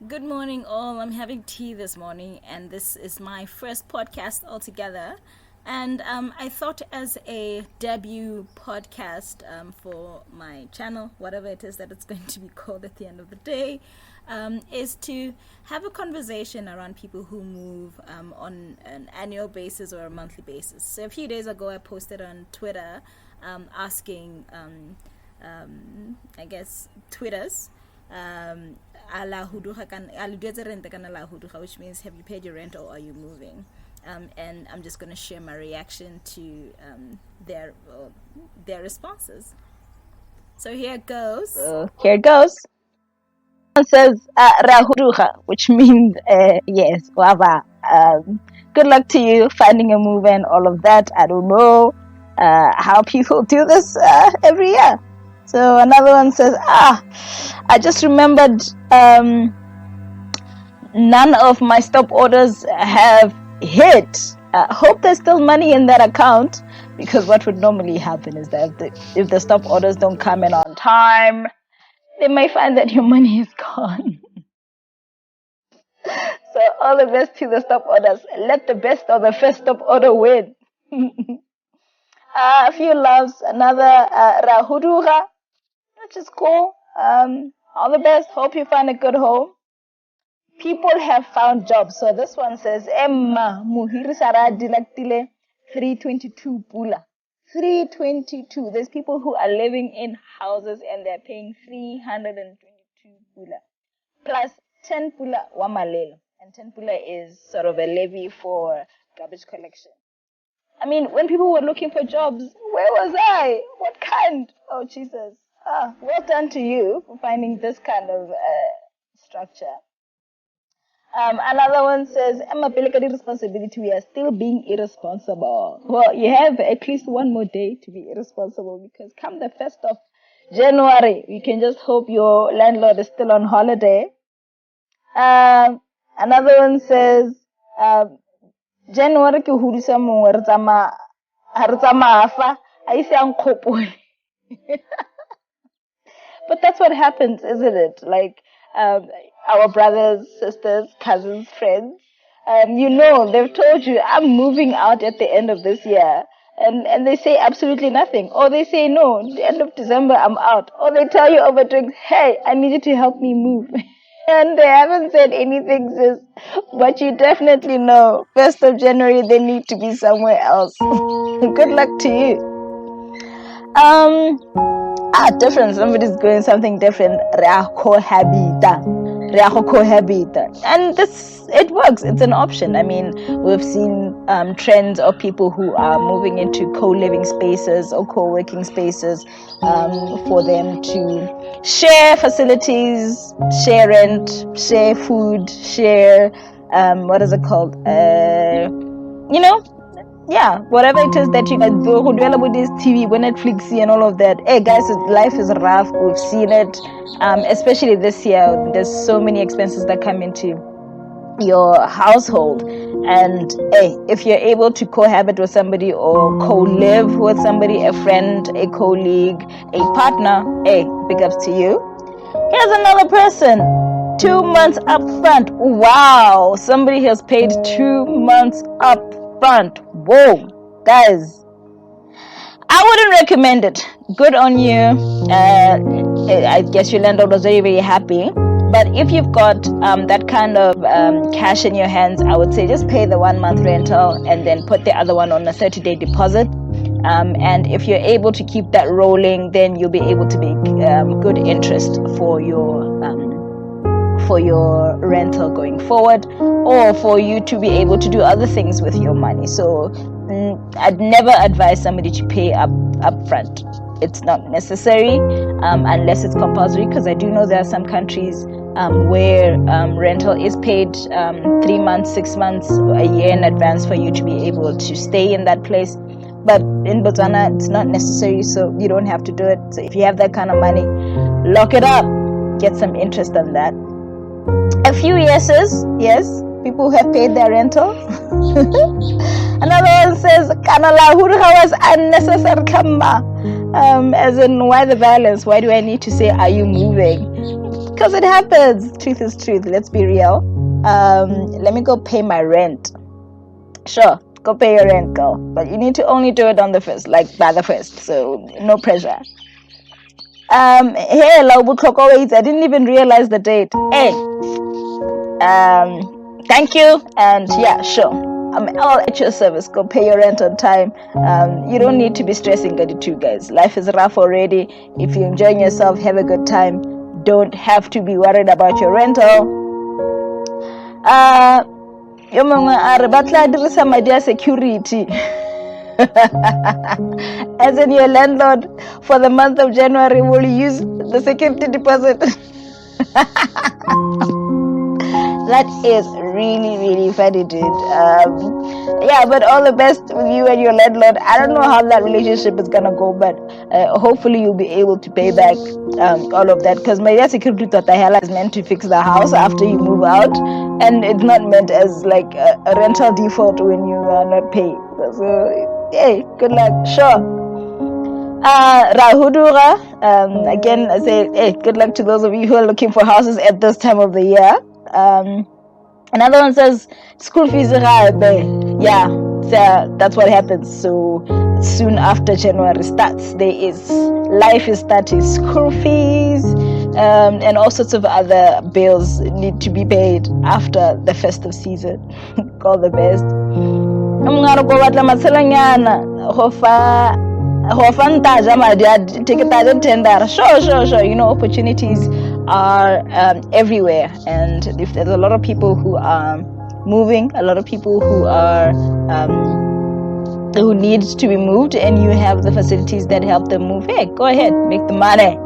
Good morning, all. I'm having tea this morning, and this is my first podcast altogether. And I thought, as a debut podcast for my channel, whatever it is that it's going to be called at the end of the day, is to have a conversation around people who move on an annual basis or a monthly basis. So a few days ago, I posted on Twitter asking, I guess, Twitters. Which means, have you paid your rent or are you moving? And I'm just going to share my reaction to their responses. So here it goes. Here it goes. It says Rahuruha, which means yes, wava. Good luck to you finding a move and all of that. I don't know how people do this every year. So another one says, I just remembered none of my stop orders have hit. Hope there's still money in that account, because what would normally happen is that if the stop orders don't come in on time, they may find that your money is gone. So all the best to the stop orders. Let the best of the first stop order win. A few loves, another Rahuruga, which is cool. All the best. Hope you find a good home. People have found jobs. So this one says, Emma Muhiri Sara Dilaktile 322 Pula. 322. There's people who are living in houses and they're paying 322 Pula. Plus 10 Pula Wamalelo. And 10 Pula is sort of a levy for garbage collection. I mean, when people were looking for jobs, where was I? What kind? Oh, Jesus. Well done to you for finding this kind of structure. Another one says, Emma Pelikadi responsibility, we are still being irresponsible. Well, you have at least one more day to be irresponsible, because come the 1st of January, you can just hope your landlord is still on holiday. Another one says, January ke hudisa mongwe re tsamaya fa a ise a nkgopole. But that's what happens, isn't it? Like, our brothers, sisters, cousins, friends, they've told you, I'm moving out at the end of this year. And they say absolutely nothing. Or they say, no, the end of December, I'm out. Or they tell you over drinks, hey, I need you to help me move. And they haven't said anything, sis. But you definitely know, 1st of January, they need to be somewhere else. Good luck to you. Different. Somebody's doing something different. Cohabita. And it works. It's an option. I mean, we've seen trends of people who are moving into co-living spaces or co-working spaces for them to share facilities, share rent, share food, share, what is it called? Yeah, whatever it is that you guys do, with this TV, Netflix, and all of that. Hey guys, life is rough. We've seen it, especially this year. There's so many expenses that come into your household, and hey, if you're able to cohabit with somebody or co-live with somebody, a friend, a colleague, a partner, hey, big ups to you. Here's another person. 2 months up front. Wow, somebody has paid 2 months up front. Whoa, guys, I wouldn't recommend it. Good on you. I guess your landlord was very, very happy. But if you've got that kind of cash in your hands, I would say just pay the 1 month rental and then put the other one on a 30-day deposit. And if you're able to keep that rolling, then you'll be able to make good interest for your rental going forward, or for you to be able to do other things with your money. So I'd never advise somebody to pay up front. It's not necessary unless it's compulsory, because I do know there are some countries where rental is paid 3 months, 6 months, a year in advance for you to be able to stay in that place. But in Botswana, it's not necessary, so you don't have to do it. So if you have that kind of money, lock it up, get some interest on that. A few yeses, yes, people who have paid their rental. Another one says, Kanala was unnecessary kamba. As in, why the violence? Why do I need to say, are you moving? because it happens. Truth is truth. Let's be real. Let me go pay my rent. Sure, go pay your rent, girl. But you need to only do it on the 1st, like by the 1st. So no pressure. Hey, I didn't even realize the date. Hey, thank you, and yeah, sure, I'm all at your service. Go pay your rent on time. You don't need to be stressing at it, guys. Life is rough already. If you're enjoying yourself, have a good time. Don't have to be worried about your rental. Yo mongwe a re batla dirisa madi a security. As in, your landlord for the month of January will use the security deposit. That is really, really funny, dude. Yeah, but all the best with you and your landlord. I don't know how that relationship is gonna go, but hopefully you'll be able to pay back all of that. Because my security hela is meant to fix the house after you move out, and it's not meant as like a rental default when you are not paid. So, hey, good luck. Sure. Rahudura, again, I say, hey, good luck to those of you who are looking for houses at this time of the year. Another one says, school fees are high. Yeah, so that's what happens. So soon after January starts, life is starting. School fees and all sorts of other bills need to be paid after the festive season. All the best. I'm gonna go batla matselanyana sure. You know, opportunities are everywhere, and if there's a lot of people who are moving, a lot of people who are who need to be moved, and you have the facilities that help them move, hey, go ahead, make the money.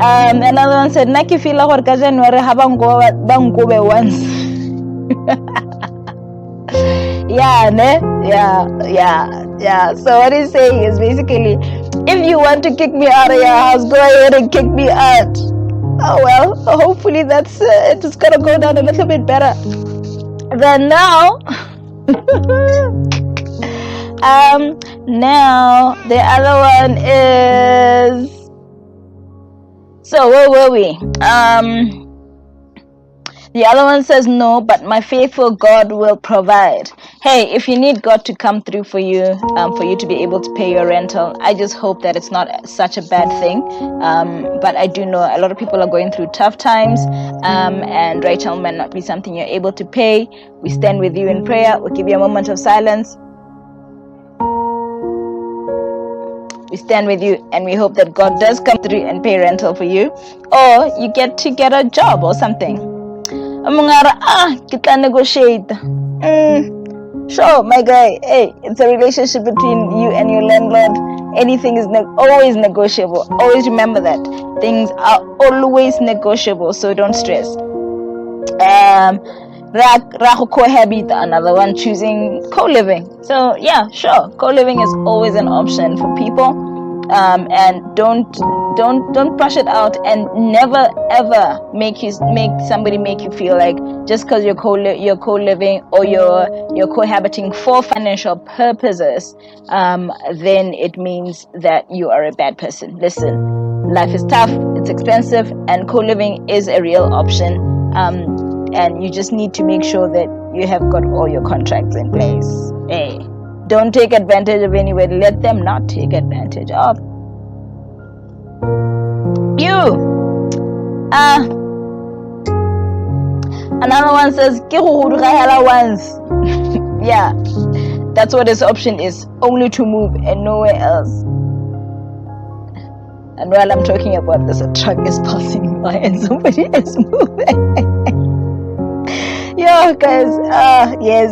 Another one said, Naki fila gore ka January ha bangobe once. Yeah. So what he's saying is basically, if you want to kick me out of your house, go ahead and kick me out. Oh well, hopefully that's it's gonna go down a little bit better than now. Now the other one is, so where were we? The other one says, no, but my faithful God will provide. Hey, if you need God to come through for you to be able to pay your rental, I just hope that it's not such a bad thing. But I do know a lot of people are going through tough times, and rental might not be something you're able to pay. We stand with you in prayer. We'll give you a moment of silence. We stand with you, and we hope that God does come through and pay rental for you, or you get to get a job or something. Kita negotiate. Sure, my guy. Hey, it's a relationship between you and your landlord. Anything is always negotiable. Always remember that. Things are always negotiable, so don't stress. Cohabit, another one, choosing co-living. So yeah, sure, co-living is always an option for people. And don't brush it out, and never ever make somebody make you feel like just because you're co-living or you're cohabiting for financial purposes, then it means that you are a bad person. Listen, life is tough, it's expensive, and co-living is a real option. And you just need to make sure that you have got all your contracts in place. Hey, don't take advantage of anybody. Let them not take advantage of you. Another one says, once. Yeah, that's what his option is. Only to move and nowhere else. And while I'm talking about this, a truck is passing by and somebody is moving. Yeah, guys. Yes.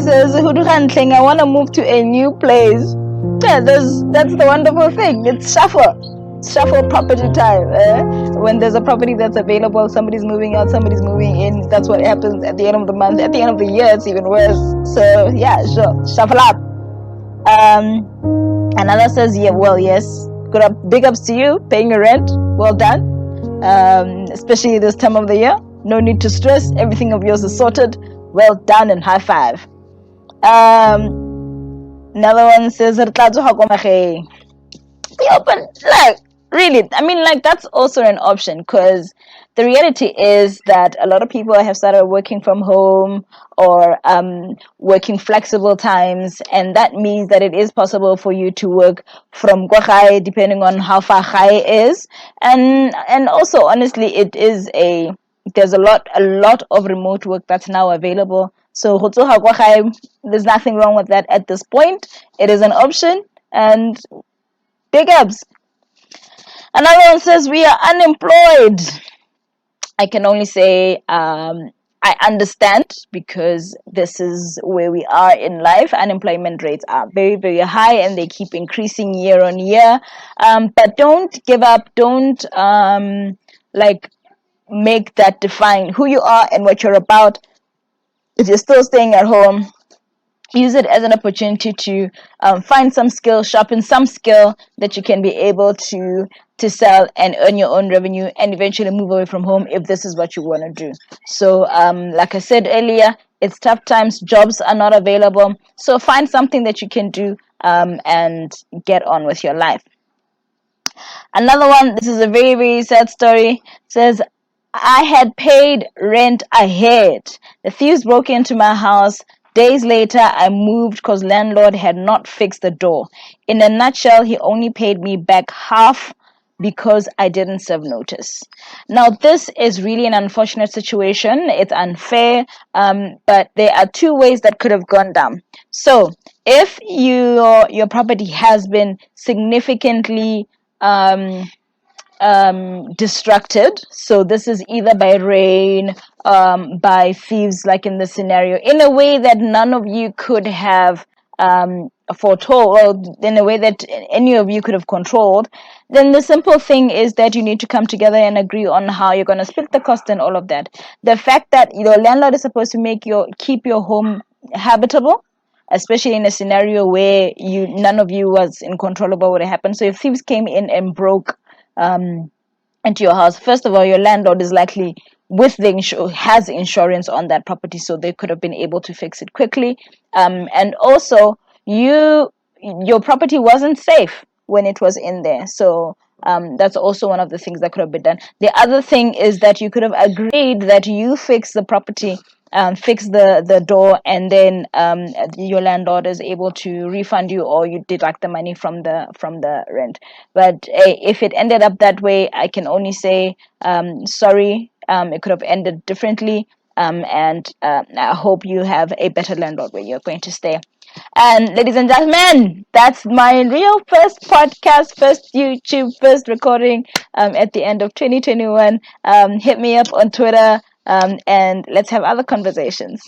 Says, I want to move to a new place. Yeah, that's the wonderful thing. It's shuffle property time. When there's a property that's available, somebody's moving out, somebody's moving in. That's what happens at the end of the month. At the end of the year, it's even worse. So yeah, sure, shuffle up. Another says, yeah, well, yes. Big ups to you, paying your rent. Well done. Especially this time of the year. No need to stress. Everything of yours is sorted. Well done and high five. Another one says, yo, but Really, I mean, like, that's also an option, because the reality is that a lot of people have started working from home, or working flexible times, and that means that it is possible for you to work from Guagai, depending on how far Gai is. And also, honestly, there's a lot of remote work that's now available. So Hotsoha Guagai, there's nothing wrong with that at this point. It is an option, and big ups. Another one says, we are unemployed. I can only say, I understand, because this is where we are in life. Unemployment rates are very, very high, and they keep increasing year on year. But don't give up. Don't like make that define who you are and what you're about. If you're still staying at home, use it as an opportunity to find some skill, sharpen some skill that you can be able to sell and earn your own revenue, and eventually move away from home if this is what you want to do. So like I said earlier, it's tough times, jobs are not available, so find something that you can do, and get on with your life. Another one, this is a very, very sad story. It says, I had paid rent ahead. The thieves broke into my house. Days later, I moved because landlord had not fixed the door. In a nutshell, he only paid me back half because I didn't serve notice. Now, this is really an unfortunate situation. It's unfair, but there are two ways that could have gone down. So, if your property has been significantly distracted, so this is either by rain, by thieves, like in this scenario, in a way that none of you could have foretold, or in a way that any of you could have controlled, then the simple thing is that you need to come together and agree on how you're going to split the cost and all of that. The fact that your landlord is supposed to keep your home habitable, especially in a scenario where none of you was in control about what happened. So if thieves came in and broke into your house, first of all, your landlord is likely has insurance on that property, so they could have been able to fix it quickly. And also, your property wasn't safe when it was in there, so that's also one of the things that could have been done. The other thing is that you could have agreed that you fix the property, fix the door, and then your landlord is able to refund you, or you deduct the money from the rent. But if it ended up that way, I can only say, sorry. It could have ended differently, and I hope you have a better landlord where you're going to stay. And ladies and gentlemen, that's my real first podcast, first YouTube, first recording at the end of 2021. Hit me up on Twitter, and let's have other conversations.